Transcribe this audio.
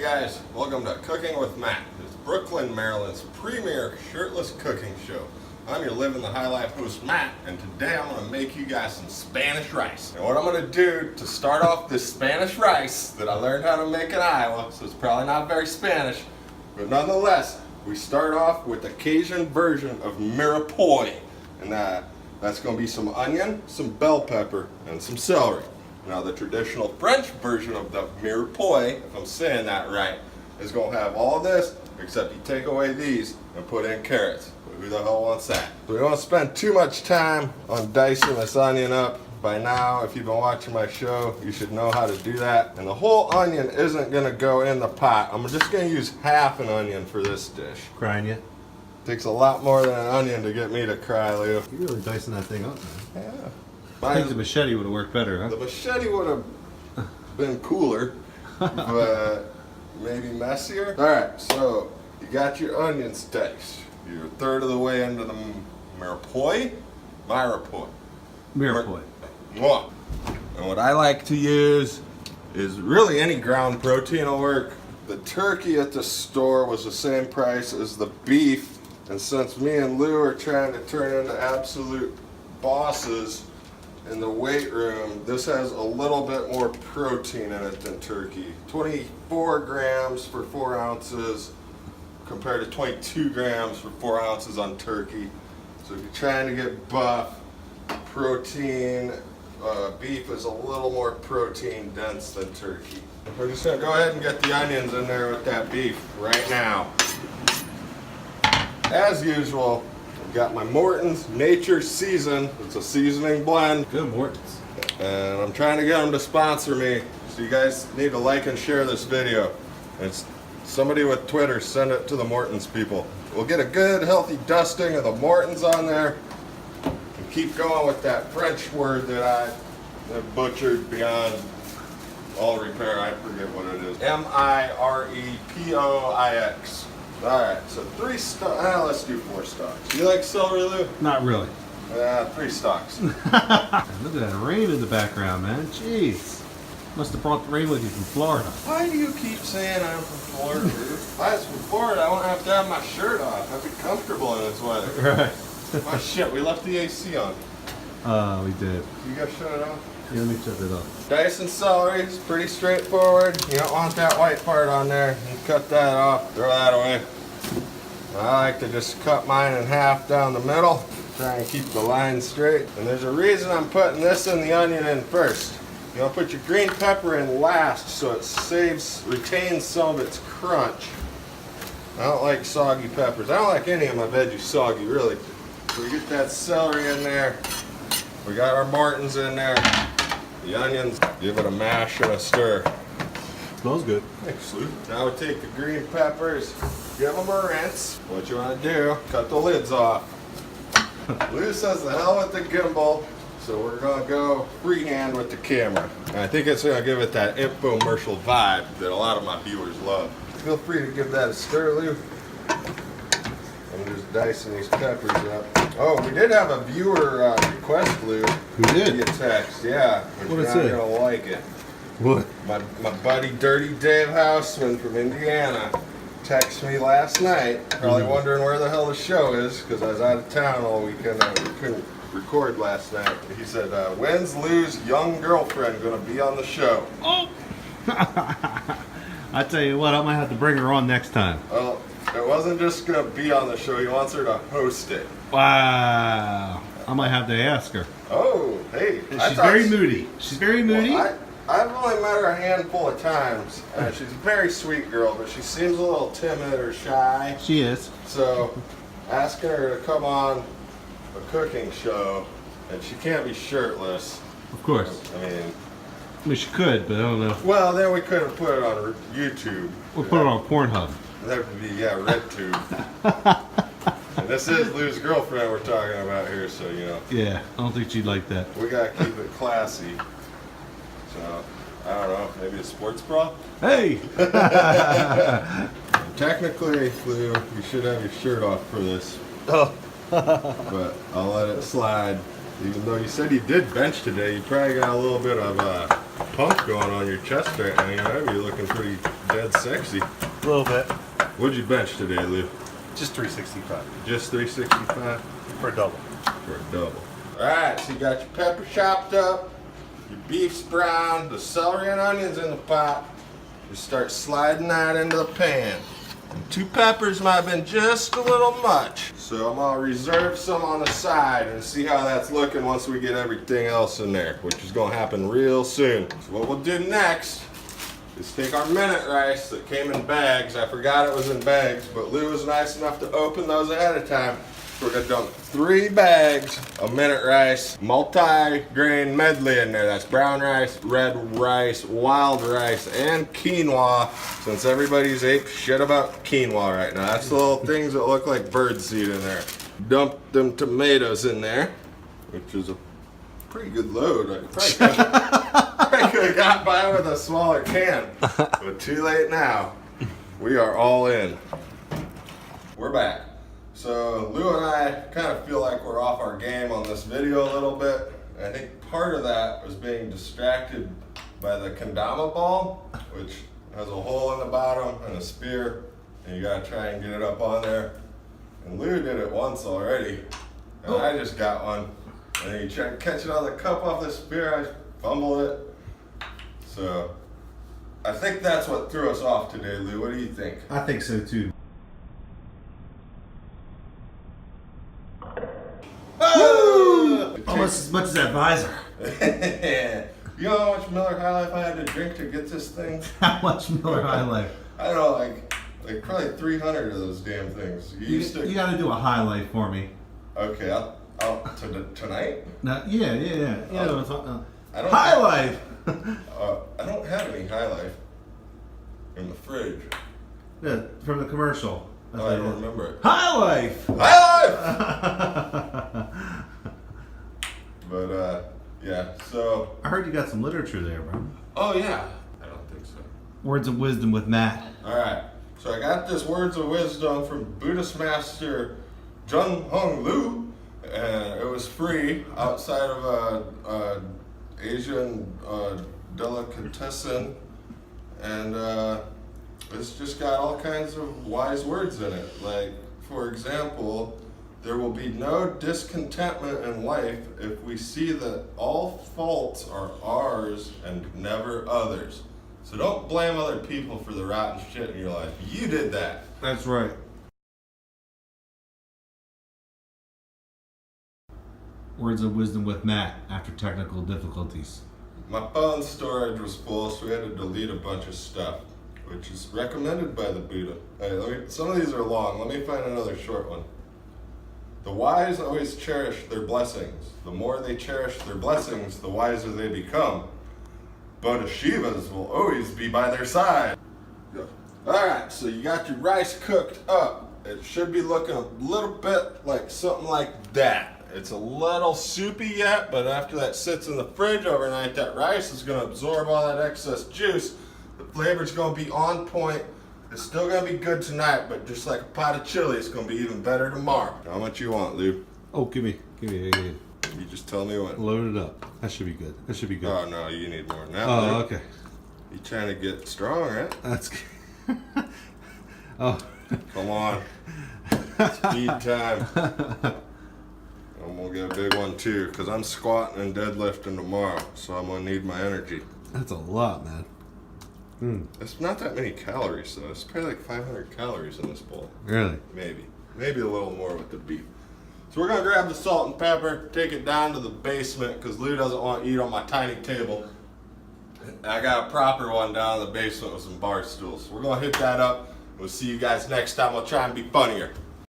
guys, welcome to Cooking with Matt. It's Brooklyn, Maryland's premier shirtless cooking show. I'm your living the high life host Matt, and today I'm going to make you guys some Spanish rice. And what I'm going to do to start off this Spanish rice that I learned how to make in Iowa, so it's probably not very Spanish, but nonetheless, we start off with the Cajun version of mirepoix, and that's going to be some onion, some bell pepper, and some celery. Now the traditional French version of the mirepoix, if I'm saying that right, is going to have all this, except you take away these and put in carrots. But who the hell wants that? So we don't spend too much time on dicing this onion up. By now, if you've been watching my show, you should know how to do that. And the whole onion isn't going to go in the pot. I'm just going to use half an onion for this dish. Crying yet? Takes a lot more than an onion to get me to cry, Lou. You're really dicing that thing up, man. Yeah. I think the machete would have worked better, huh? The machete would have been cooler, but maybe messier. All right, so you got your onions diced. You're a third of the way into the mirepoix. Mirepoix. And what I like to use is really any ground protein will work. The turkey at the store was the same price as the beef, and since me and Lou are trying to turn into absolute bosses in the weight room, this has a little bit more protein in it than turkey. 24 grams for 4 ounces compared to 22 grams for 4 ounces on turkey. So if you're trying to get buff, protein, beef is a little more protein dense than turkey. We're just gonna go ahead and get the onions in there with that beef right now. As usual, I've got my Morton's Nature Season. It's a seasoning blend. Good Morton's. And I'm trying to get them to sponsor me. So you guys need to like and share this video. It's somebody with Twitter, send it to the Morton's people. We'll get a good healthy dusting of the Morton's on there. And keep going with that French word that I have butchered beyond all repair. I forget what it is. mirepoix. Alright, so 3 stalks. Let's do 4 stalks. You like celery, Lou? Not really. 3 stalks. Look at that rain in the background, man. Jeez. Must have brought the rain with you from Florida. Why do you keep saying I'm from Florida, Lou? If I was from Florida, I wouldn't have to have my shirt off. I'd be comfortable in this weather. Right. Oh shit, we left the AC on. We did. You guys shut it off? Yeah, let me shut it off. Dicing celery is pretty straightforward. You don't want that white part on there. You cut that off, throw that away. I like to just cut mine in half down the middle. Try and keep the line straight. And there's a reason I'm putting this and the onion in first. You know, put your green pepper in last so it retains some of its crunch. I don't like soggy peppers. I don't like any of my veggies soggy, really. So we get that celery in there. We got our Morton's in there. The onions, give it a mash and a stir. Smells good. Thanks, Lou. Now we take the green peppers, give them a rinse. What you want to do, cut the lids off. Lou says the hell with the gimbal, so we're going to go freehand with the camera. And I think it's going to give it that infomercial vibe that a lot of my viewers love. Feel free to give that a stir, Lou. I'm just dicing these peppers up. Oh, we did have a viewer request, Lou. Who did? Via text, yeah. What is it? You're not gonna like it. What? My buddy Dirty Dave Houseman from Indiana texted me last night, probably wondering where the hell the show is, because I was out of town all weekend. We couldn't record last night. He said, when's Lou's young girlfriend gonna be on the show? Oh! I tell you what, I might have to bring her on next time. Well, it wasn't just gonna be on the show, he wants her to host it. Wow. I might have to ask her. Oh, hey. She's very moody. She's very moody. Well, I've only met her a handful of times. She's a very sweet girl, but she seems a little timid or shy. She is. So, asking her to come on a cooking show, and she can't be shirtless. Of course. I mean, she could, but I don't know. well, then we couldn't put it on YouTube. We'll put it on Pornhub. That would be, RedTube. And this is Lou's girlfriend we're talking about here, so, you know. Yeah, I don't think she'd like that. We gotta keep it classy. So, I don't know, maybe a sports bra? Hey! Technically, Lou, you should have your shirt off for this. Oh. But I'll let it slide. Even though you said you did bench today, you probably got a little bit of pump going on your chest right now. You know, you're looking pretty dead sexy. A little bit. What'd you bench today, Lou? Just 365 Just 365? for a double. For a double. Alright, so you got your pepper chopped up, your beef's browned, the celery and onions in the pot. You start sliding that into the pan. And 2 peppers might have been just a little much. So I'm gonna reserve some on the side and see how that's looking once we get everything else in there, which is gonna happen real soon. So what we'll do next is take our minute rice that came in bags. I forgot it was in bags, but Lou was nice enough to open those ahead of time. We're gonna dump 3 bags of minute rice, multi-grain medley in there. That's brown rice, red rice, wild rice, and quinoa, since everybody's ape shit about quinoa right now. That's the little things that look like birdseed in there. Dump them tomatoes in there, which is a pretty good load. I could have got by with a smaller can, but too late now. We are all in. We're back. So Lou and I kind of feel like we're off our game on this video a little bit. I think part of that was being distracted by the kendama ball, which has a hole in the bottom and a spear, and you gotta try and get it up on there. And Lou did it once already, and I just got one. And then you try to catch it on the cup off the spear, I fumbled it. So I think that's what threw us off today, Lou. What do you think? I think so too. Almost as much as that visor. You know how much Miller High Life I had to drink to get this thing? How much Miller High Life? I don't know, like probably 300 of those damn things. You got to do a High Life for me. Okay, I'll tonight? No, yeah. I don't High have, Life. I don't have any High Life in the fridge. Yeah, from the commercial. Oh, I don't remember it. High Life. High Life. But yeah. So. I heard you got some literature there, bro. Oh yeah. I don't think so. Words of wisdom with Matt. All right. So I got this words of wisdom from Buddhist master Jun Hong Lu, and it was free outside of a Asian delicatessen, and it's just got all kinds of wise words in it. Like, for example, there will be no discontentment in life if we see that all faults are ours and never others. So don't blame other people for the rotten shit in your life. You did that. That's right. Words of wisdom with Matt after technical difficulties. My phone storage was full, so we had to delete a bunch of stuff, which is recommended by the Buddha. Hey, some of these are long. Let me find another short one. The wise always cherish their blessings. The more they cherish their blessings, the wiser they become. Bodhisattvas will always be by their side. Alright, so you got your rice cooked up. It should be looking a little bit like something like that. It's a little soupy yet, but after that sits in the fridge overnight, that rice is going to absorb all that excess juice. The flavor's going to be on point. It's still going to be good tonight, but just like a pot of chili, it's going to be even better tomorrow. How much you want, Lou? Oh, give me. You just tell me when. Load it up. That should be good. Oh, no, you need more than that. Oh, Lou. okay. You trying to get strong, right? That's good. Oh. Come on. Speed time. I'm going to get a big one, too, because I'm squatting and deadlifting tomorrow, so I'm going to need my energy. That's a lot, man. It's not that many calories, though. It's probably like 500 calories in this bowl. Really? Maybe a little more with the beef. So we're going to grab the salt and pepper, take it down to the basement, because Lou doesn't want to eat on my tiny table. I got a proper one down in the basement with some bar stools. So we're going to hit that up. We'll see you guys next time. We'll try and be funnier.